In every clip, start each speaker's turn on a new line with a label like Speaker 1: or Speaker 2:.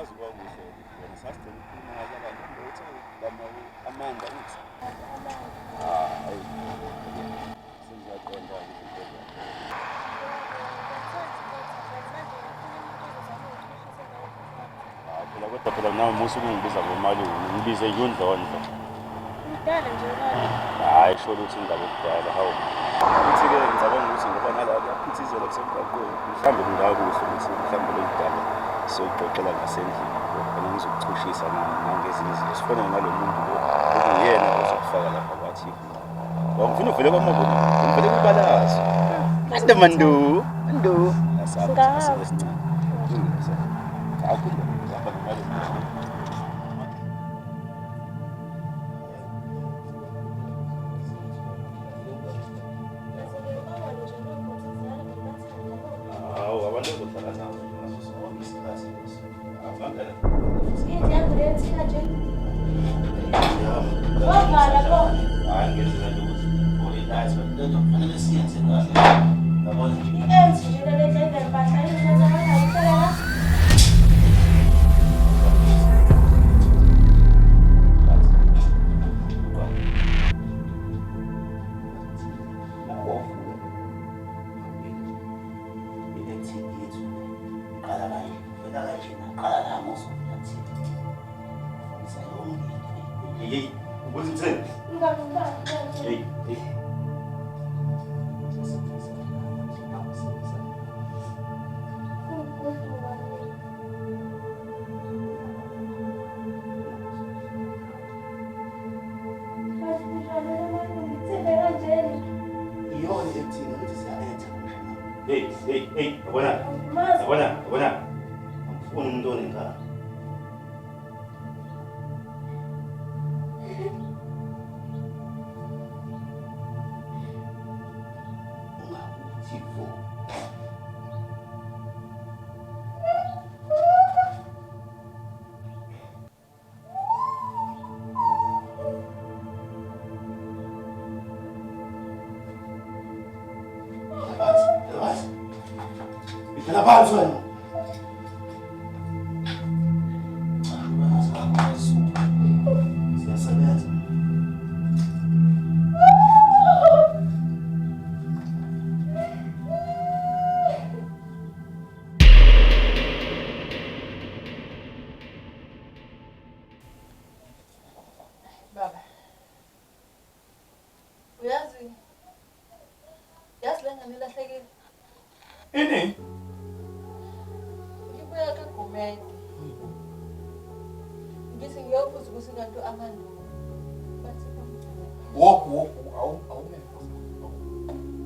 Speaker 1: yazi kwakuhle wena sasicela ukukhuluma ngathi abantu ukuthi ngama amanda uthi hayi sengiyaqonda ukuthi phela nawe musu kungibiza ngemali ngibize yundlondlo
Speaker 2: Mdala nje ngalo.
Speaker 1: hayi sho ukuthi indaba okudala hawu ukuthi-ke ngicabanga ukuthi ngoba nalabo baphithizela kusemgaqweni mhlawumbe kungakuhle ukuthi mhlawumbe le ndaba siyoyixoxela ngasendlini khona ngizokuchushisa nangezinye izinto sifana nalo muntu lo okuyena ozokufaka lapha kwathi ngifuna uvele kwamabona ngivele kubalazo mandu
Speaker 2: Ngahamba.
Speaker 1: akukho ngihamba ngemali Hey, abona. Angifuni umuntu onenkani. Ungakuthivo. Ela vai, Joana.
Speaker 2: Baba. Uyazi lenga nilahlekile.
Speaker 3: Ini?
Speaker 2: Ngibuya kaGumede. Ngithi ngiyobuza ukuthi kanti uAmanda bathi bamgcina.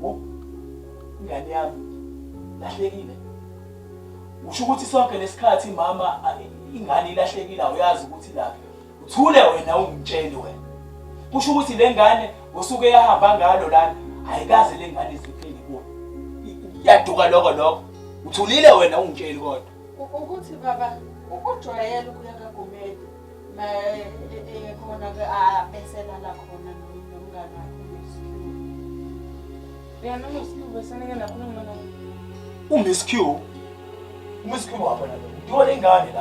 Speaker 3: Wo. Ingane yami lahlekile. Usho ukuthi sonke lesikhathi mama ingane ilahlekile awuyazi ukuthi laphi. Uthule wena ungitsheli wena. Kusho ukuthi lengane osuke yahamba ngalo lana ayikaze lengane iziphinde kuwe. Yaduka lokho. Uthulile wena ungitsheli kodwa.
Speaker 2: Ukuthi baba ukujwayela ukuya kaGumede khona ke abesela la khona nomngane wakhe. Yena uSibu besanike nakhuluma naye.
Speaker 3: uMiss Q wapha la. Ngiyole ingane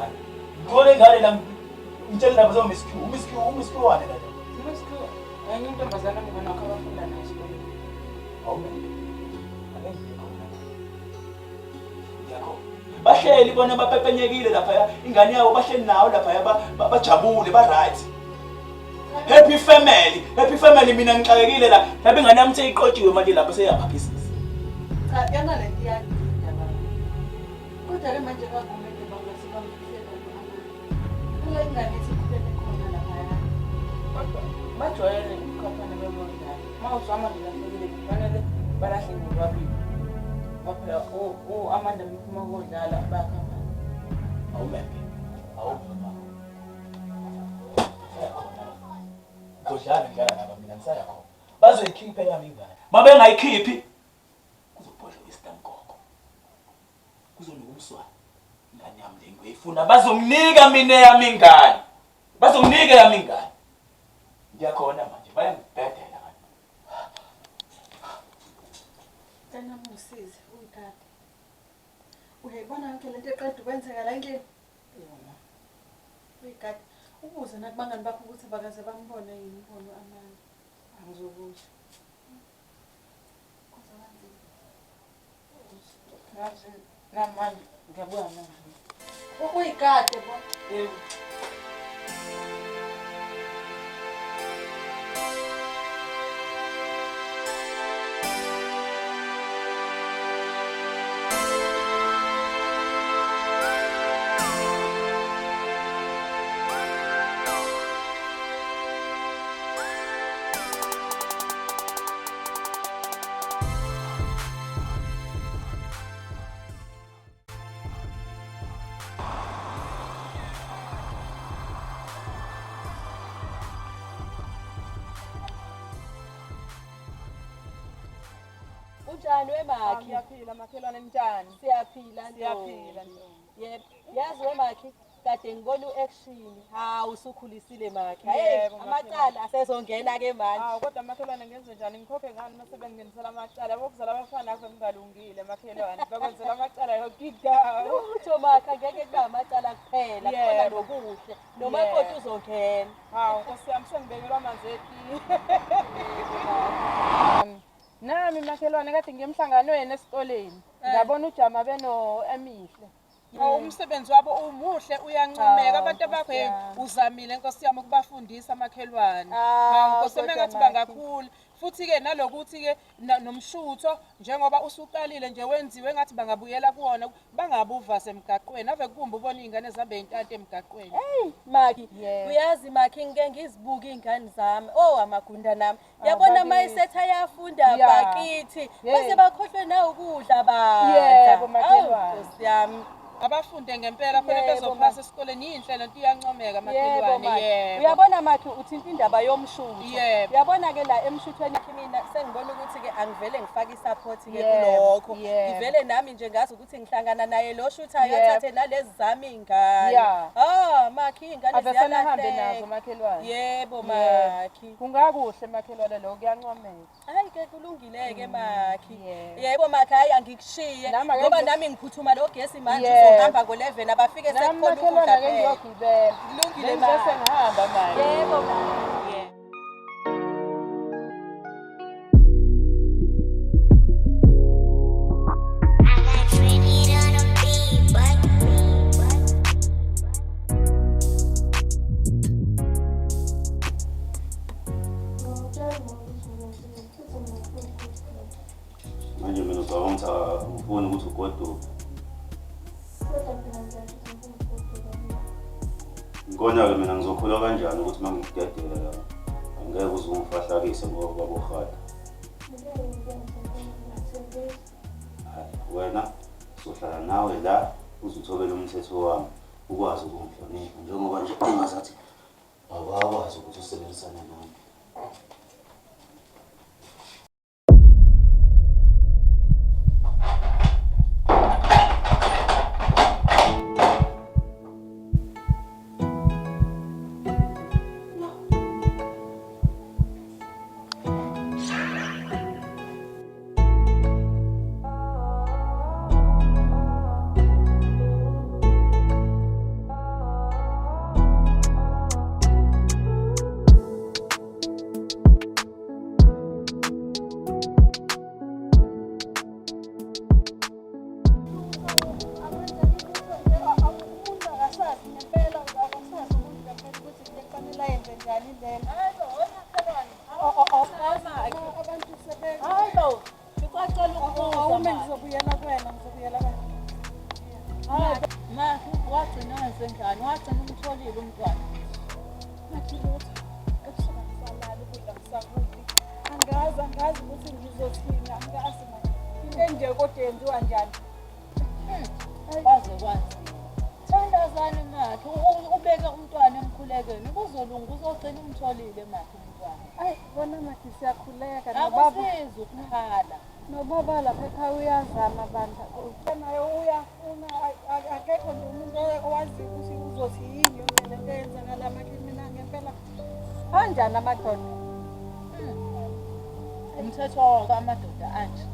Speaker 3: lana. Ngitshela indaba zoMiss Q. uMiss Q wane la.
Speaker 2: UMsku enye intombazana mngane wakhe abafunda naye esikoleni.
Speaker 3: Bahleli bona bapepenyekile lapha ingane yawo bahleli nawo lapha bajabule ba-right. Happy family mina ngixakekile la. Lapha ingane yami seyiqotshiwe manje lapha seyaphaphisa.
Speaker 2: Cha yana le ntiyani indaba. Kodwa ke manje kaGumede bangasibambisela lo. Kule ingane esikhulele khona lapha. Bajwayele ukukhaphana bemondla. Mawuzama ndilahlekile kufanele balahle ngobabili. Baphela Amanda mphuma kodlala bayakhamba. Kodlala ngala naba mina ngisaya khona. Bazoyikhipha yami ingane. Mabengayikhiphi kuzobhodla isitamkoko. Kuzonika umswana. Ingane yami le ngiyifuna bazomnika mina yami ingane. Ngiyakhona manje bayangibhedela abantu. Tena musize uyithathe. Uyayibona yonke lento eqeda ukwenzeka la endlini. Yona. Uyigada. Ubuze nakubangani bakho ukuthi bakaze bambone yini imbono amandla. Angizokusho.
Speaker 4: Ngazi namanje ngiyabuya manje.
Speaker 2: Uyigade bo.
Speaker 4: Yebo.
Speaker 5: Unjani wemakhi?
Speaker 4: Ngiyaphila makhelwane njani?
Speaker 5: Siyaphila
Speaker 4: Siyaphila.
Speaker 5: Yebo. Yazi wemakhi kade ngibona u-action. Hawu usukhulisile makhi.
Speaker 4: Yebo,
Speaker 5: Amacala asezongena ke manje.
Speaker 4: Hawu kodwa makhelwane ngenze njani? Ngikhokhe ngani mase bengingenisela amacala? Bokuzala abafana akho ngingalungile makhelwane. Bakwenzela amacala yonke indawo.
Speaker 5: Utho makhi angeke kube amacala kuphela. Khona
Speaker 4: Yebo.
Speaker 5: nokuhle. Nomakoti uzongena.
Speaker 4: Hawu Nkosi yami sengibekelwa amanzi etiye. Nami makhelwane kade ngiyemhlanganweni esikoleni. Ngabona ujama beno emihle. Hawu umsebenzi wabo umuhle uyancomeka abantu bakho uzamile Nkosi yami ukubafundisa makhelwane. Hawu Nkosi yami ngathi bangakhula. Futhi ke nalokuthi ke nomshutho njengoba usuqalile nje wenziwe ngathi bangabuyela kuwona bangabuva semgaqweni ave kubumba ubona izingane zabe intanto emgaqweni.
Speaker 5: Hey makhi, uyazi makhi ngike ngizibuka izingane zami. Oh amagunda nami. Yabona mayisetha yafunda bakithi. Bese bakhohlwe na ukudla badla.
Speaker 4: Yebo makhelwane.
Speaker 5: Nkosi yami.
Speaker 4: Abafunde ngempela khona bezophasa esikoleni yinhle lento iyancomeka makhelwane. Yebo.
Speaker 5: Uyabona makhi uthinta indaba yomshutho.
Speaker 4: Yebo.
Speaker 5: Uyabona ke la emshuthweni mina sengibona ukuthi ke angivele ngifake isupport ke kulokho. Ngivele nami nje ngazi ukuthi ngihlangana naye lo shuthayo athathe nalezi zami ingane. Makhi ingane
Speaker 4: Abesana hambe nazo makhelwane.
Speaker 5: Yebo makhi.
Speaker 4: Kungakuhle makhelwane lo kuyancomeka.
Speaker 5: Hayi ke kulungile ke makhi. Yebo makhi hayi angikushiye ngoba nami ngiphuthuma lo gesi manje uzohamba ngo11 abafike sekukhona ukudla
Speaker 4: ke ngiyogibela.
Speaker 5: Kulungile
Speaker 4: bese ngihamba manje.
Speaker 5: Yebo makhi.
Speaker 1: Manje mina ucabanga ukuthi ufuna ukuthi ugoduke. Ngikona-ke mina ngizokholwa kanjani ukuthi uma ngikudedela la angeke uze ungifahlakise ngoba babohada. Wena sohlala nawe la uzuthobela umthetho wami ukwazi ukungihlonipha njengoba nje engazathi awakwazi ukuthi usebenzisane nami.
Speaker 2: Angazi ukuthi ngizothina angazi into nje kodwa yenziwa njani.
Speaker 5: Kwazi thandazane makhi ubeke umntwana emkhulekweni kuzolunga uzogcina umtholile makhi umntwana.
Speaker 2: Ayi bona makhi siyakhuleka
Speaker 5: Akusizi ukukhala.
Speaker 2: nobaba lapha ekhaya uyazama bandla. Nayo uyafuna akekho nje umuntu owaziyo ukuthi uzothi yini yonke lento eyenzakala makhi mina ngempela
Speaker 5: Kanjani amadoda? Umthetho wamadoda anje.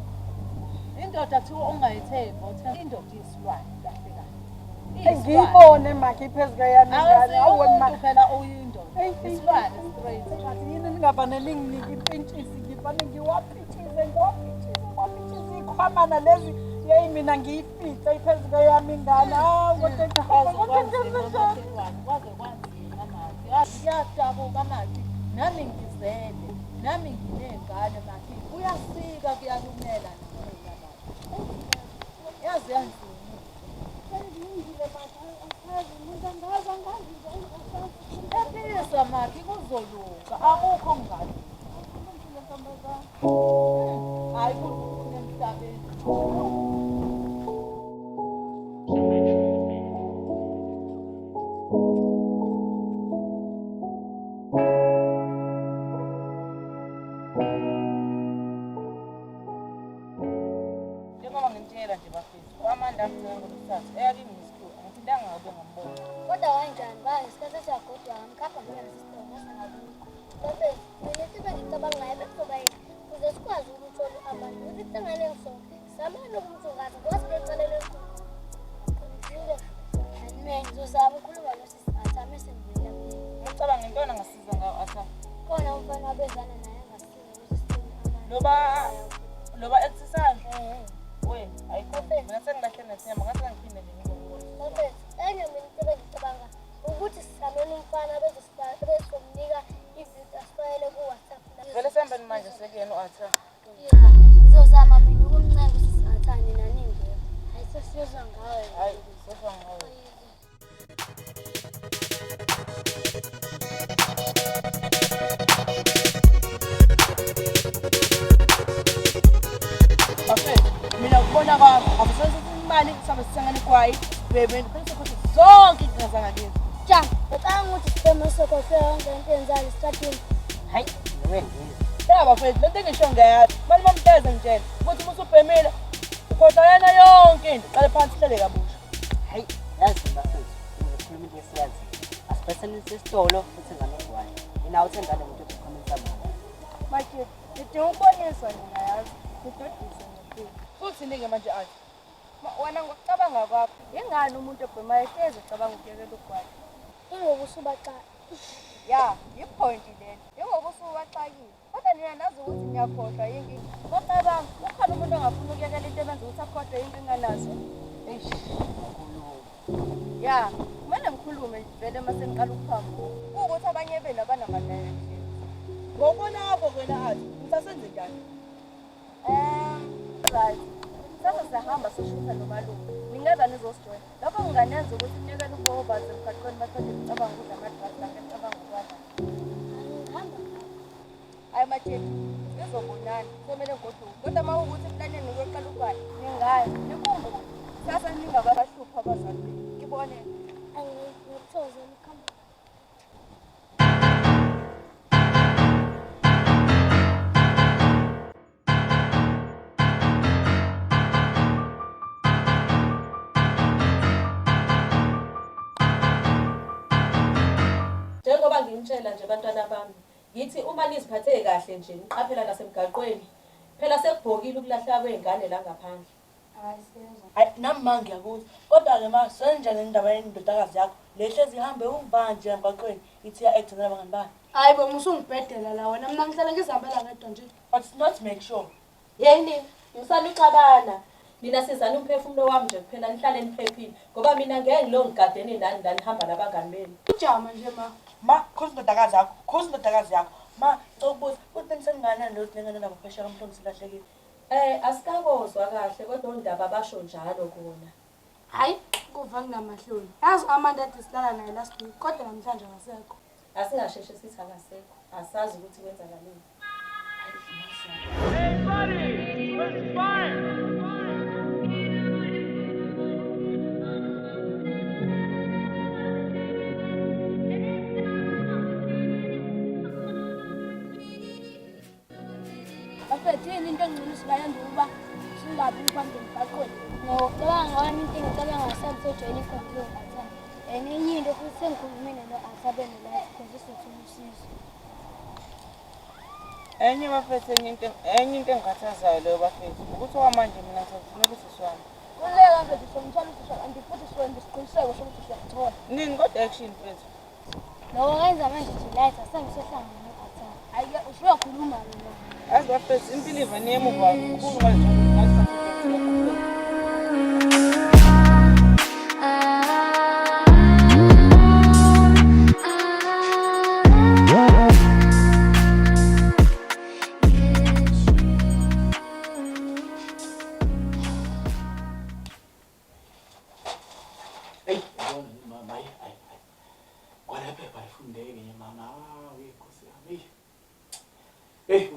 Speaker 5: Indoda kuthiwa ungayithembi, indoda iyisilwane kahle kahle.
Speaker 4: Ngiyibone makhe phezulu yami ngane
Speaker 5: awumuntu phela uyindoda.
Speaker 4: isilwane straight. Yini ningafanele nginike impintshisi ngifane ngiwaphithize ikhwamana lezi yeyi mina ngiyifithe iphezulu yami ingane.
Speaker 5: Kwaze kwanzima manje. Ngiyadabuka manje. Nami ngizele. Nami nginengane manje. Uyasika kuyakumela mina manje. Yazi yanzima. Ephisa maki kuzoluka akukho ngani. Hayi kunemhlabeni.
Speaker 4: Njengoba ngimtshela nje bafethu, uAmanda ngomthathu eyakingisikhulu angithindanga ngabe ngambona.
Speaker 6: Kodwa kanjani ba isikhathi esiyagodwa ngikhapha ngiya nesisitolo ngasengabikho. Bese mina into engicabangayo bekuzoba yini ukuze sikwazi ukuthola abantu ukuthi singane ngisonke samane ukumthungaza ngoba sibecalele ngizile anime ngizozama ukukhuluma nosisi athame sengibuyela mina.
Speaker 4: Ngicabanga intona ngasiza ngawo asa.
Speaker 6: Khona umfana wabezana naye angasiza ukuthi sithole amandla.
Speaker 4: Loba exercise. Wena ayikho. Mina sengilahle nethemba ngase ngiphinde nje ngizobona.
Speaker 6: Bese enye mina into engicabanga ukuthi sisamele umfana bezomnika izinto asifayele ku-WhatsApp.
Speaker 4: Vele sihambeni manje sekuyena u-Atha.
Speaker 6: Ya, ngizozama mina ukumncela ukuthi singathani nani ngeke. Hayi sesiyozwa ngawe.
Speaker 4: Hayi, sesiyozwa ngawe.
Speaker 5: Bafethu, mina ukubona kwami akusenza imali sabe sisangane kwayi. Bebe bese futhi zonke izinto zangakini.
Speaker 6: Ja, ngicabanga ukuthi sibheme sokofela yonke into enzayo esitratini.
Speaker 5: Hayi, wendile. Ya bafethu, lento engisho ngeyazi. Manje mamhleze ngitshela ukuthi musubhemile ukhohlwa yana yonke into. Qale phansi hlele kabusha.
Speaker 7: Hayi, yazi bafethu, ngizokhuluma into esiyazi. Asibhasanise isitolo futhi nganogwayi. Mina uthanda le muntu ukukhomisa mali.
Speaker 6: Manje, ngidinga ukuboniswa nina yazi. Ngidodise ngempilo.
Speaker 5: Futhi ninge manje athi.
Speaker 6: Wena ngokucabanga kwakho, yingani umuntu obhemayo hlezi ecabanga ukuyekela ugwayi? Ingoba usubaxaka. Ya, yipoint lelo. Ingoba usubaxakile. Kodwa nina nazi ukuthi ngiyakhohlwa yinkinga. Ngocabanga, ukhona umuntu ongafuna ukuyekela into ebenza ukuthi akhohlwe inkinga nazo.
Speaker 7: Eish,
Speaker 6: Ya, kumele ngikhulume vele mase ngiqala ukuphamba. Ukuthi abanye benu abanamandla endlini.
Speaker 5: Ngokubona kwakho wena athi, ngisasenze njani?
Speaker 6: Right. Sasa siyahamba soshutha nomalume. Ningeza nizosijoyina. Lokho kunganenza ukuthi kunyekele ukubobaza emgaqweni baqede ngicabanga ukuthi amadrasi lakhe ngicabanga ukwadla. Angihamba. Hayi mathephi, sizobonana. Kumele ngigoduke. Kodwa uma ukuthi planning ngiyoqala ukwazi. Ningayi. Nikumbe. Sasa ningakabahlupha abazali benu. Ngibone. Angikuthoze nikhamba.
Speaker 5: Njengoba ngimtshela nje abantwana bami, ngithi uma niziphathe kahle nje niqaphela nasemgaqweni, phela sekubhokile ukulahla kwezingane la ngaphandle.
Speaker 6: Hayi siyezwa.
Speaker 8: Hayi nami ma ngiyakuzwa. Kodwa-ke ma senjani indaba yendodakazi yakho lehlezi ihambe ungibanje emgaqweni ithi ya-act nabangani bayo.
Speaker 6: Hayi bo musungibhedela la wena mina ngihlala ngizihambela ngedwa nje.
Speaker 8: But not make sure.
Speaker 5: Yeni, ngisaluxabana. Nina sizana umphefumulo wami nje kuphela nihlale niphephile ngoba mina ngeke ngilo ngigadeni nani ndanihamba nabangani benu.
Speaker 6: Ujama nje ma.
Speaker 8: Ma khosi indodakazi yakho, khosi indodakazi yakho. Ma ukubuza ukuthi nisengane nolingane nabo phesheya kamhlongo silahlekile.
Speaker 5: Asikakozwa kahle kodwa undaba basho njalo kona.
Speaker 6: Hayi kuva nginamahloni. Yazi Amanda ethi silala naye last week kodwa namhlanje akasekho.
Speaker 5: Asingasheshe sithi akasekho. Asazi ukuthi kwenzakaleni.
Speaker 9: Hey buddy, let's fire!
Speaker 6: Yini into engcono sibayenza ukuba singabi abantu emgaqweni. Ngicabanga wami into engicabanga ngasabusejoyina ikhonto ngathana. Enye into futhi sengikhulumile no-Asabeni la because sithole usizo.
Speaker 4: Enye bafethu enye into engikhathazayo leyo bafethu ukuthi okwamanje mina ngisafunela usisi wami.
Speaker 6: Kuleka sonke nje somthola usishaya kanti futhi siwenza isiqiniseko sokuthi siyakuthola.
Speaker 2: Nini kodwa action mfethu?
Speaker 6: Lo wenza manje nje light asengisohlangana nophathana. Hayi ke usuyokhuluma mina.
Speaker 2: Yazi bafethu impilo ivane emuva kakhulu manje.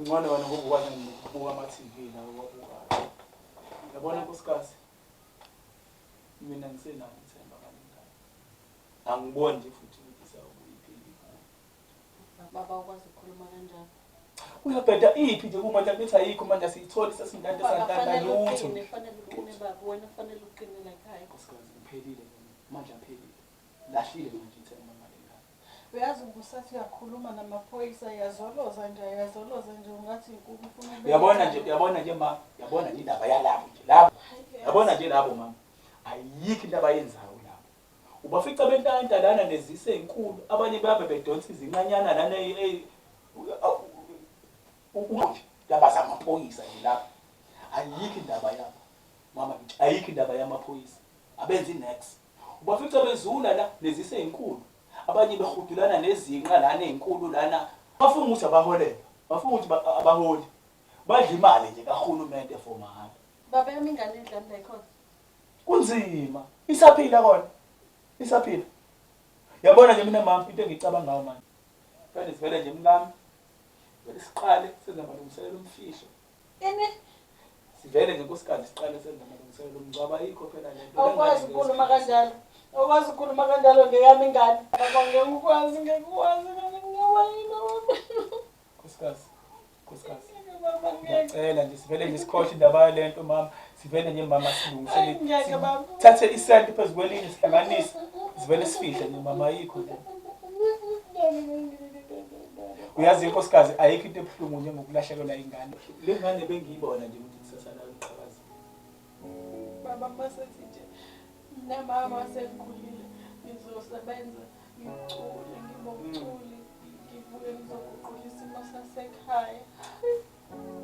Speaker 3: Ngone wena ngokubona ngokubuka ama-TV lawo wabuka. Yabona nkosikazi. Mina ngisenalo ithemba ngani. Angiboni nje futhi ukuthi sawuyiphila.
Speaker 2: Baba ukwazi ukukhuluma kanjalo.
Speaker 3: Uyabheda iphi nje uma nje bethi ayikho manje siyitholi sesingade santanda lutho.
Speaker 2: Fanele uqine baba, wena fanele uqine la ekhaya.
Speaker 3: Nkosikazi ngiphelile manje ngiphelile. Lahlile manje ithemba ngale ngane.
Speaker 2: Uyazi ubusathi uyakhuluma namaphoyisa yazoloza nje ungathi ufuna
Speaker 3: Uyabona nje ma, yabona nje indaba yalabo nje labo. Yabona nje labo mama. Ayikho into abayenzayo labo. Ubafica bentandalana nezise ezinkulu, abanye babe bedonsa izincanyana lana indaba zamaphoyisa nje lapha. Ayikho indaba yabo. Mama nje ayikho indaba yamaphoyisa. Abenzi next. Ubafica bezula la nezise ezinkulu. Abanye behudulana nezinqa lana ezinkulu lana. Bafuna ukuthi abaholele. Bafuna ukuthi abaholi. Badla imali nje kaHulumende for mahala.
Speaker 2: baba yami ingane endlani la ikhona.
Speaker 3: Kunzima. Isaphila kona. Isaphila. Yabona nje mina mama into engicabanga ngayo manje. Fanele sivele nje mngami. Vele siqale senza amalungiselelo omfihlo.
Speaker 2: Ini
Speaker 3: Sivele nje nkosikazi siqale senza amalungiselelo omngcwabo ayikho phela lento.
Speaker 2: awukwazi ukukhuluma kanjalo. Awukwazi ukukhuluma kanjalo ngeyami ingane. Baba ngeke ukwazi
Speaker 3: Nkosikazi. Ngiyacela nje sivele nje sikhoshe indaba lento mama. Sivele nje mama silungisele.
Speaker 2: Ngeke baba.
Speaker 3: Thathe isenti phezu kwelinye sihlanganise. Sivele sifihle nje mama ayikho nje. Uyazi inkosikazi ayikho into ebuhlungu njengokulahlekelwa ingane. Le ngane bengiyibona nje ukuthi kusasa layo iqhakaza.
Speaker 2: Baba masethi nje mama sengikhulile ngizosebenza ngicule ngibomculi ngibuye ngizoguqula isimo sasekhaya.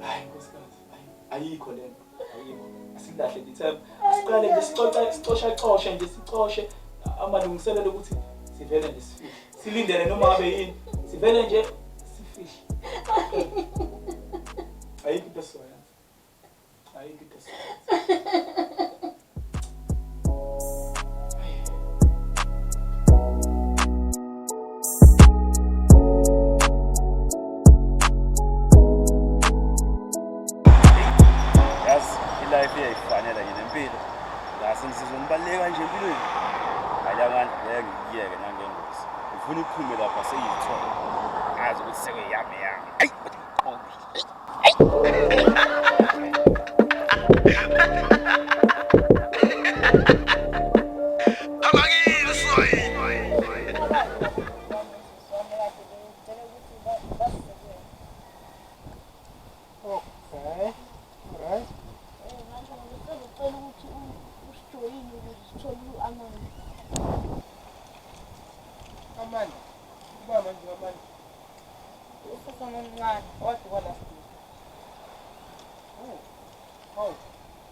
Speaker 3: Hayi nkosikazi ayikho lento ayikho asilahle ngithemba siqale nje sicoshe nje sicoshe amalungiselelo ukuthi sivele nje sifihle silindele noma ngabe yini sivele nje sifihle ayikho into soya ayikho into soya
Speaker 1: life iyayifanela nje nempilo. Ngasengizizwa ngibaleka nje empilweni. Ayangani ngiyeke nangengozi. Ufuna uphume lapha seyithola. Azi ukuthi sekuyami. Ayi.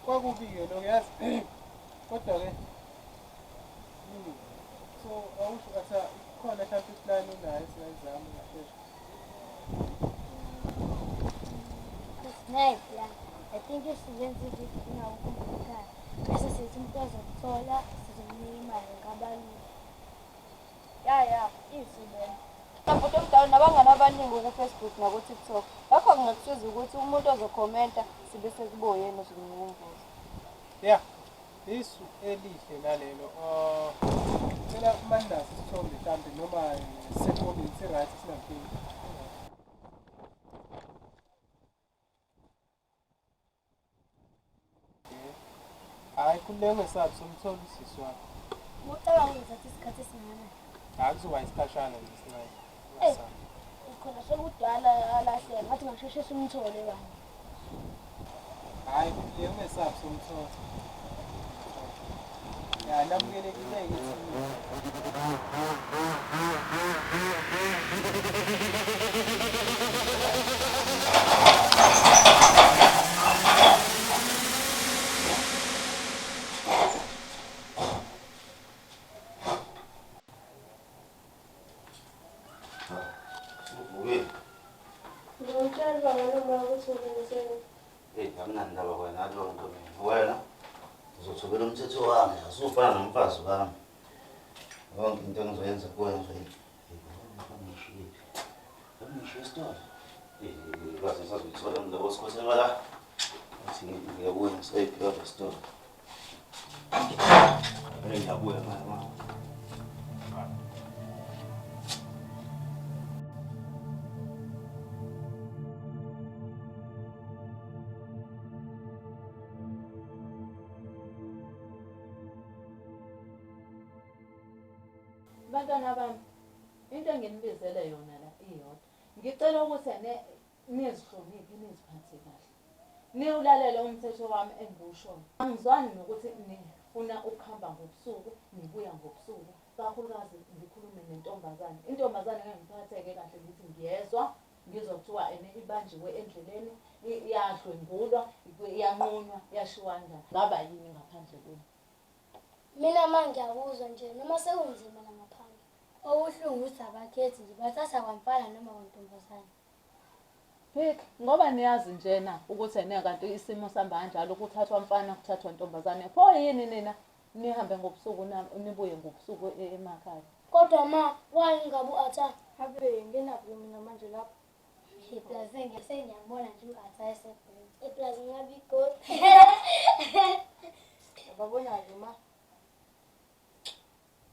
Speaker 4: Kwakubike lo yazi kodwa ke so awusho kathi khona mhlawumbe plan unayo singazama ngashesha.
Speaker 6: Nice plan. I think isizenze ukuthi ngawukumbuka. Bese sithi umuntu azokuthola sizomnika imali ngabalungu. Ya, isibona.
Speaker 5: Mfuthi omdala nabangani abaningi ku Facebook naku TikTok. Lapho kungakusiza ukuthi umuntu ozokhomenta sibe sekuboyeni uzomnyengoza.
Speaker 4: Yeah. Isu elihle nalelo. Phela mandasi sithombe mhlambe noma second right singapheli. Hayi kulenge sathi somthola isisi wakho.
Speaker 6: Ucabanga ukuthi isikhathi singana.
Speaker 4: Akuzoba isikhashana nje sinayo.
Speaker 6: Khona sekudala alahle ngathi ngasheshe simthole bani.
Speaker 4: Hayi kulenge sathi somthola.
Speaker 3: Ya namukelekile yithi.
Speaker 10: Amnandaba wena lonke wena uzothobela umthetho wami asufana nomfazi wami yonke into engizoyenza kuwenza ngishiye isitolo kwazi ngisazuyithola mndaba wesikhosela la athi ngiyabuya ngisayiphiwa isitolo ngiyabuya mama
Speaker 2: Bantwana bami, into enginibizele yona la iyodwa. Ngicela ukuthi nizihloniphe niziphathe kahle. Niwulalele umthetho wami engiwushoyo. Angizwani nokuthi nifuna ukuhamba ngobusuku, nibuya ngobusuku. Kakhulukazi ngikhulume nentombazane. Intombazane ngangiphatheke kahle ngithi ngiyezwa, ngizothiwa ibanjiwe endleleni, iyadlwengulwa, iyanqunywa, yashiwa njani. Ngaba yini ngaphandle kwenu?
Speaker 11: Mina manje ngiyakuzwa nje noma sekunzima la ngaphandle. Okuhlungu ukuthi abakhethi nje bathatha kwamfana noma kwantombazane.
Speaker 2: Phik, ngoba niyazi njena ukuthi kanti isimo sihamba kanjalo ukuthathwa mfana kuthathwa ntombazane. Pho yini nina nihambe ngobusuku nibuye ngobusuku emakhaya?
Speaker 11: Kodwa ma, wani ngabu atha
Speaker 6: Habe ngenaphi mina manje lapho?
Speaker 11: iplaza ngiyabona nje u-atha esebhenki. Iplaza ngiyabiko.
Speaker 6: Babona-ke ma.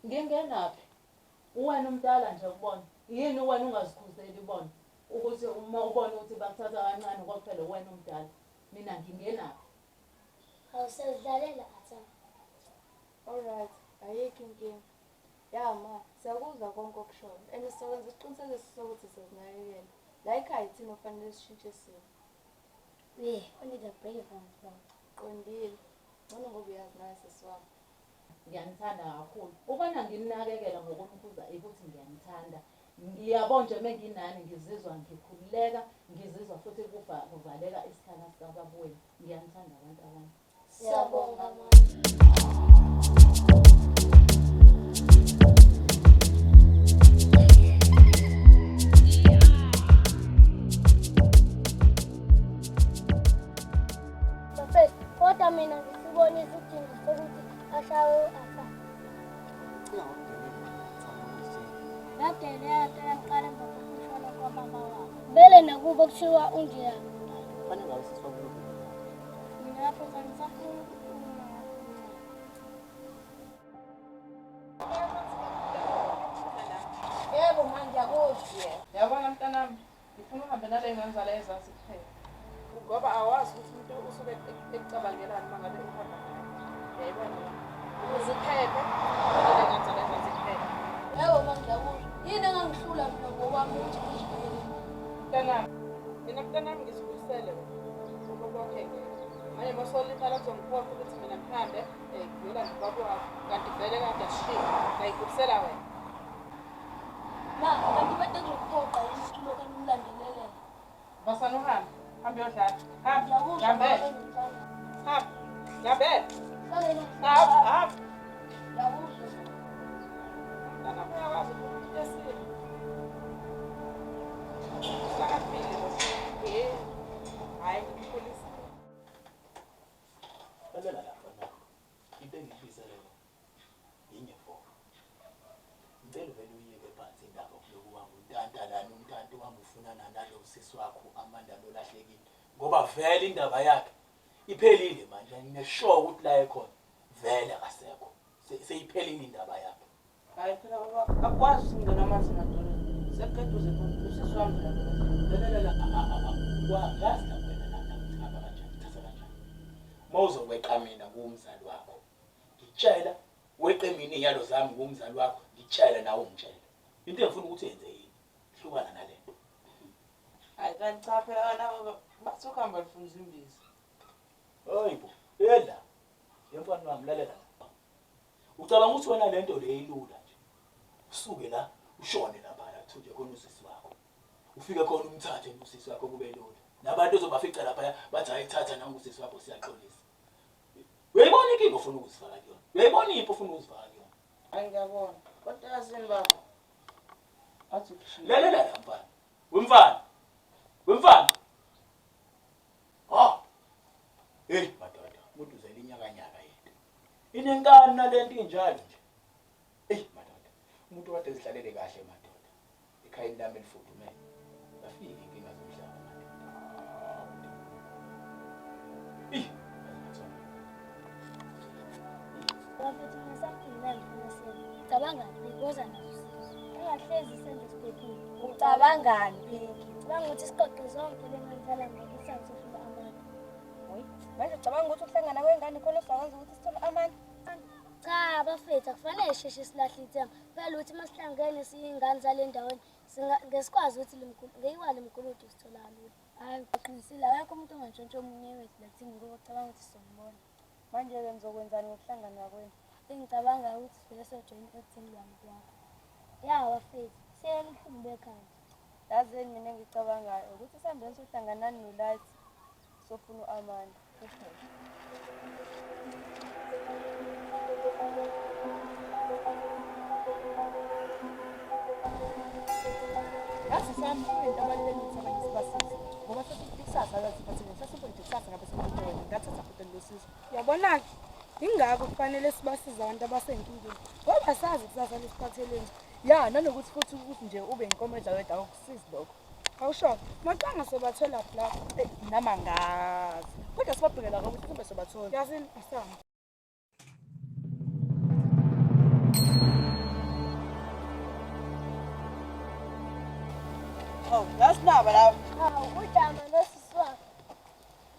Speaker 2: Ngingenaphi? Uwena umdala nje ukubona. Yini wena ungazikhuzeli ubona? Ukuthi uma ubona ukuthi bakuthatha kancane kwaphela wena umdala. Mina ngingenaphi?
Speaker 11: Awusedlalela atha.
Speaker 6: Alright, ayikho inkinga. Ya ma, siyakuzwa konke okushoyo. And sizokwenza isiqinisekiso sokuthi sizinakekela. La ekhaya ithina kufanele sishintshe isimo.
Speaker 11: Only the brave ones bro.
Speaker 6: Qondile. Ngcono ngoba uyazi nawe sesiwami.
Speaker 2: Ngiyanithanda kakhulu. Ukona ngininakekela ngokumkhuza ukuthi ngiyanithanda. Ngiyabona nje menginani ngizizwa ngikhululeka, ngizizwa futhi kuvaleka isikhala sikababuweni. Ngiyanithanda abantu abami.
Speaker 11: Siyabonga mama. Kodwa mina ngisibona isidingo sokuthi ashawe u-atha. Ngadele yaqala kuqala emva kokushona kwamama wakhe. Vele nakubo kushiwa unjeyami.
Speaker 7: Kufanele ngabe sisifakule.
Speaker 11: Mina lapho ngisafuna ukukhuluma.
Speaker 2: Yebo manje ngiyakuzwa. Yabona mntanami, ngifuna uhambe nale ngenzala ezansi kuphela. Ngoba awazi ukuthi umuntu usuke ekucabangelani mangabe uhamba naye. Yayibona. Uziphephe, nale ngenzala ezansi kuphela.
Speaker 11: Yebo manje ngiyakuzwa. Yini engangihlula mina ngokwami ukuthi ngijibele.
Speaker 2: Mntanami, mina mntanami ngizibuyisele wena. Konke manje masolimala kuzongiphoqa ukuthi mina ngihambe ngiyela nobaba wakho. Kanti vele kade ashiye. Ngayikubisela wena.
Speaker 11: Ma, kanti bade ngikuphoqa ukuthi lokho nimlandelele.
Speaker 2: Basana uhambe. Hambe uyodlala. Hambe.
Speaker 11: Ngiyakuzwa
Speaker 2: Hambe. Hambe. Hambe. Hambe.
Speaker 11: Ngiyakuzwa.
Speaker 2: Mntanami uyakwazi ukuthi esile. Hlakaniphile lo. Hayi ngikholisa.
Speaker 3: Lalela lapha nakho. Into engifisele yona. Ingefo. Ngicela vele uyeke phansi indaba kuloku wami untantalana umntanto wami ufunana nalo usisi wakho Amanda lolahlekile. Ngoba vele indaba yakhe iphelile manje ngineshow ukuthi la ekhona vele akasekho. Seyiphelile indaba yakhe.
Speaker 2: Hayi phela baba akwazi ukungena amanzi emadolweni. Sekuqeduze usisi wami phela.
Speaker 3: Lalela wagazi la wena lana uthaba kanjani thatha kanjani. Mawuzokweqa mina kumzali wakho. Ngitshela weqe mina iyalo zami ngumzali wakho ngitshela nawe ungitshela. Into engifuna ukuthi yenze yini? Hlukana nalento.
Speaker 2: Hayi kanti cha phela wena bathi ukuhamba lifunza imbiza.
Speaker 3: Hayibo, yedla. Yemfana wami lalela. Ucabanga ukuthi wena lento le ilula nje. Usuke la ushone lapha thunje khona usisi wakho. Ufike khona umthathe usisi wakho kube lula. Nabantu ozobafica lapha bathi ayithatha nangu usisi wakho siyaxolisa. Uyayibona inkinga ofuna ukuzifaka kuyona. Uyayibona impho ofuna ukuzifaka kuyona.
Speaker 2: Hayi ngiyabona. Kodwa yazini baba. Athi
Speaker 3: Lalela la mfana. Wemfana. Wemfana. Ha. Hey madoda, umuntu uzela inyakanyaka yethu. Inenkani nalento injalo nje. Hey madoda, umuntu kade ezihlalele kahle madoda. Ekhayeni lami elifudumele. Bafike inkinga zomhlaba madoda.
Speaker 11: Bafethu ngisaphila ngiyosela. Cabanga ngikoza nazo. Engahlezi isenze sibhekile. Ucabangani Pinky? Cabanga ukuthi siqoqe zonke lengandlala ngokuhlanza ufuna amandla.
Speaker 6: Hoyi, manje ucabanga ukuthi ukuhlangana kwengane khona sizakwazi ukuthi sithole amandla?
Speaker 11: Cha, bafethu akufanele sheshe silahle ithemba. Phela ukuthi masihlangene siyingane zale ndaweni ngesikwazi ukuthi ngeyiwale mguludu sithola lula. Hayi, uqinisile akekho umuntu ongantshontsha omunye wethu lathini ngoba ucabanga ukuthi sizombona.
Speaker 6: Manje-ke nizokwenzani ngokuhlangana kwenu?
Speaker 11: Engicabanga ukuthi sivele sojoyina ekutheni lwami kwakho. Ya bafethu, siyenihlungu bekhaya.
Speaker 6: Yazini mina engicabangayo ukuthi sihambeni sohlanganani noLight sofuna u-Amanda.
Speaker 5: Yazi sami into abalulekile ukuthi abanye sibasize ngoba sesithi kusasa yaziphathele sesifuna kusasa ngabe sekuthele ngathatha futhi losizo.
Speaker 4: Yabona-ke ingakho kufanele sibasize abantu abasenkingeni ngoba sazi kusasa lesiphatheleni.
Speaker 5: Ya nanokuthi futhi ukuthi nje ube inkomo edla wedwa akukusizi lokho.
Speaker 4: Awusho macanga sobathola lapho
Speaker 5: nama ngazi kodwa sibabhekela ukuthi kumbe sobathola.
Speaker 4: Yazini asami.
Speaker 5: Oh, yasinaba la.
Speaker 11: Hawu, udama nosisi wakho.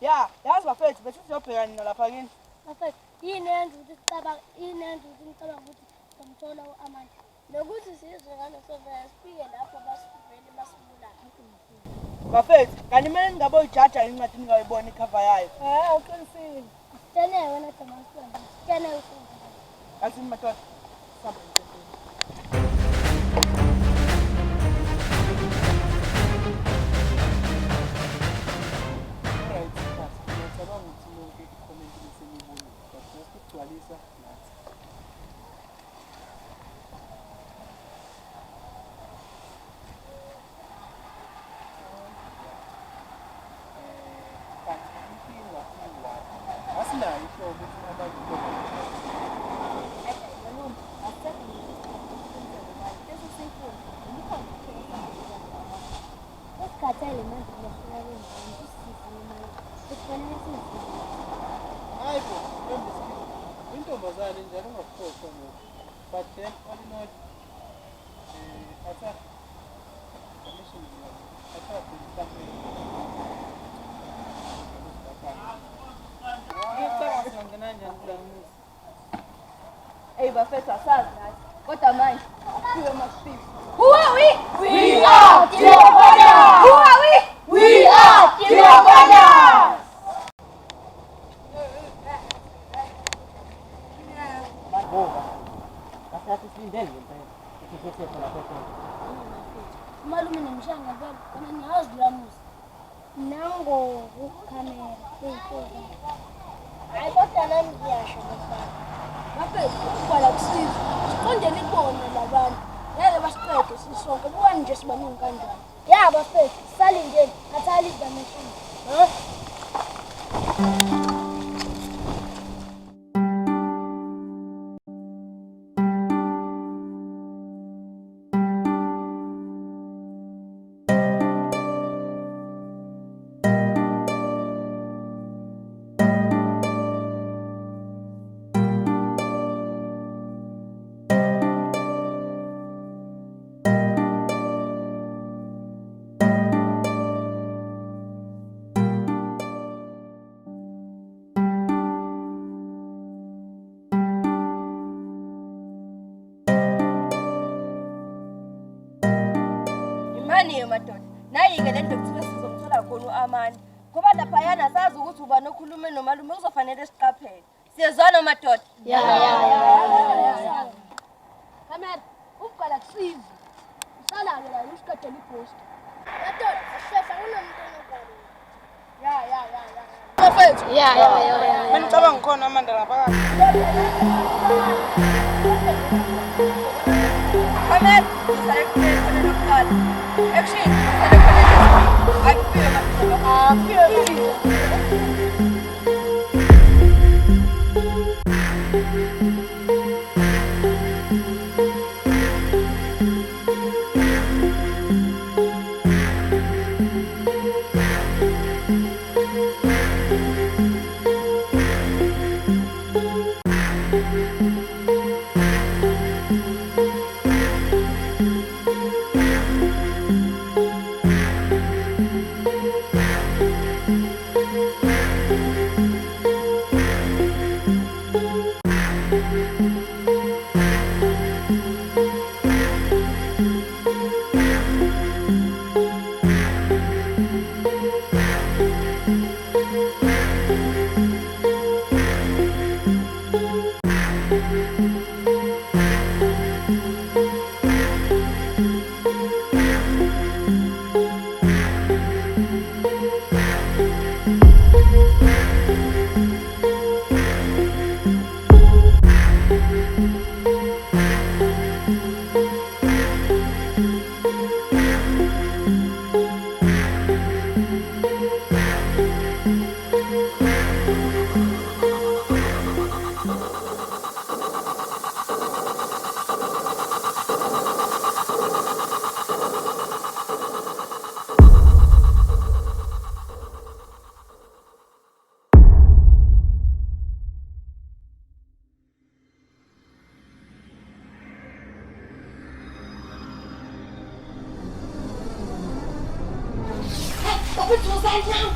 Speaker 5: Ya, yazi bafethu bese siyobhekana lapha kini.
Speaker 11: Bafethu, yini yenza ukuthi ngicabanga ukuthi somthola u-Amanda. Nokuthi sizwe ngaleso vele sifike lapho basivele basibulala.
Speaker 5: Bafethu, kanti mina ningaboyijaja incwadi ningayibona ikhava yayo.
Speaker 11: Uqinisile. Tene wena Damascene. Tene ufunde.
Speaker 5: Yazini madoda. Samba
Speaker 11: Usikhathele manje ngiyafuna wenzani usisize imali. Kufanele sizive.
Speaker 12: Hayi bo, intombazane njalo ungakhohlwa ngoku. But then all in all,
Speaker 6: Hey bafethu asazi nathi kodwa manje akufike masifiwe.
Speaker 11: Who are we? We are Jehovah. Who are we? We are Jehovah.
Speaker 7: Magoba. Kasathi silindele ngempela. Ikhethe khona kodwa.
Speaker 11: Malume nemshanga vele kona niyazi lamusa. Nango ukukhamera eyinkoza. Hayi kodwa nami ngiyasho ngempela. Bafethu ukubala kusiza. Siqondene kubona labantu. Ngeke basiqede sisonke. Bukani nje sibaningi kanjani. Ya bafethu, salindeni. Athali damashini.
Speaker 6: Imani madoda. Nayi-ke le nto kuthiwa sizomthola khona u-Amanda. Ngoba laphayana sazi ukuthi uba nokhulume nomalume kuzofanele siqaphele. Siyezwana madoda?
Speaker 11: Ya. Kamera, ukuqala kusizi. Usala-ke la usiqedela ipost. Yathola, ashesha kunomuntu onogalo. Ya.
Speaker 4: Bafethu.
Speaker 11: Ya.
Speaker 4: Mina ngicabanga khona amanda lapha.
Speaker 5: Kamera, isale khona lokuqala. Action, isale khona.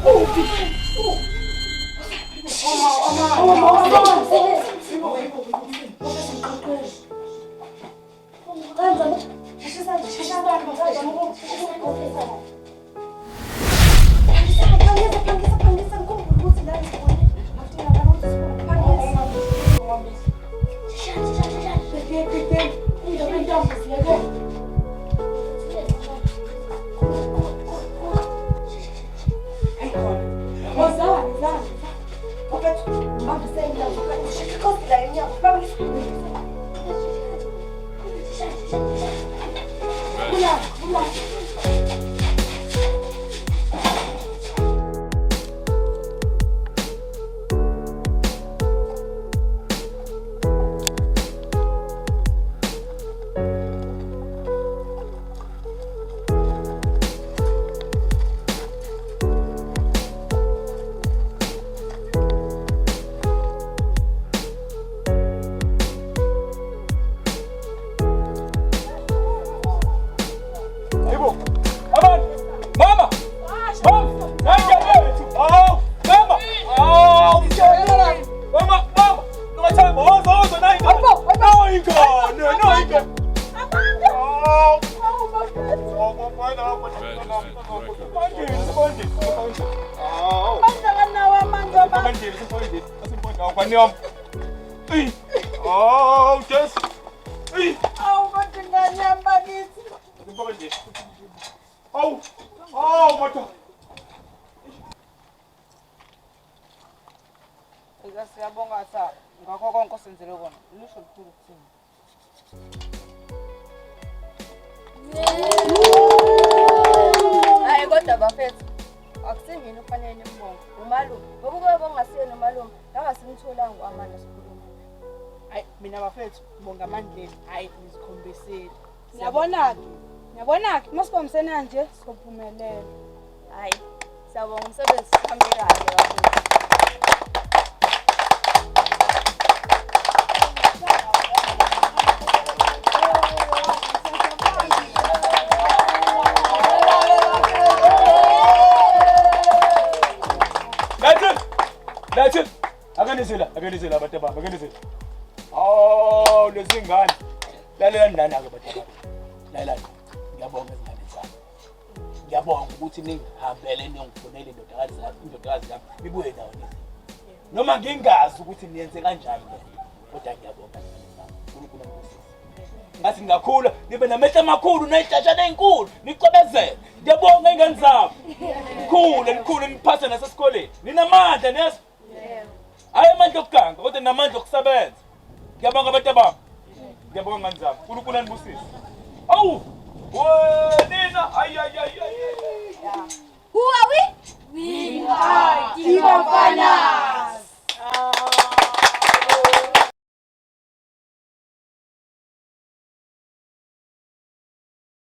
Speaker 5: Akufike.
Speaker 4: Siyabonga sa ngakho konke osenzele kona. Lisho likhulu kuthina.
Speaker 5: Hayi kodwa bafethu. Akusingini ufanele nimbonge. Umalume. Ngoba kube bongasiye nomalume, angasimtholanga uAmanda sikhuluma.
Speaker 4: Hayi mina bafethu bonga amandleni. Hayi nizikhombisile. Ngiyabona-ke masibombisena nje sophumelela.
Speaker 5: Hayi siyabonga umsebenzi uhambe kahle bafethu.
Speaker 3: Akanizela abantu abami, akanizela. Oh, lezingane. Lalelani lana ke abantu abami. Lalelani. Ngiyabonga izingane zami. Ngiyabonga ukuthi ningihambele ningifunele indodakazi yami. Nibuye nayo nini. Noma ngingazi ukuthi niyenze kanjani le. Kodwa ngiyabonga izingane zami. uNkulunkulu angisize. ngathi ngingakhula nibe namehlo amakhulu ney'hlatshana ey'nkulu nicobezele. Ngiyabonga iy'ngane zami. Nikhule niphase nasesikoleni. Ninamandla niyazwa? Hhayi amandla okuganga kodwa ninamandla okusebenza. Ngiyabonga abantu abami. Ngiyabonga ngane zami. uNkulunkulu anibusise. Awu! Nina! Ayi!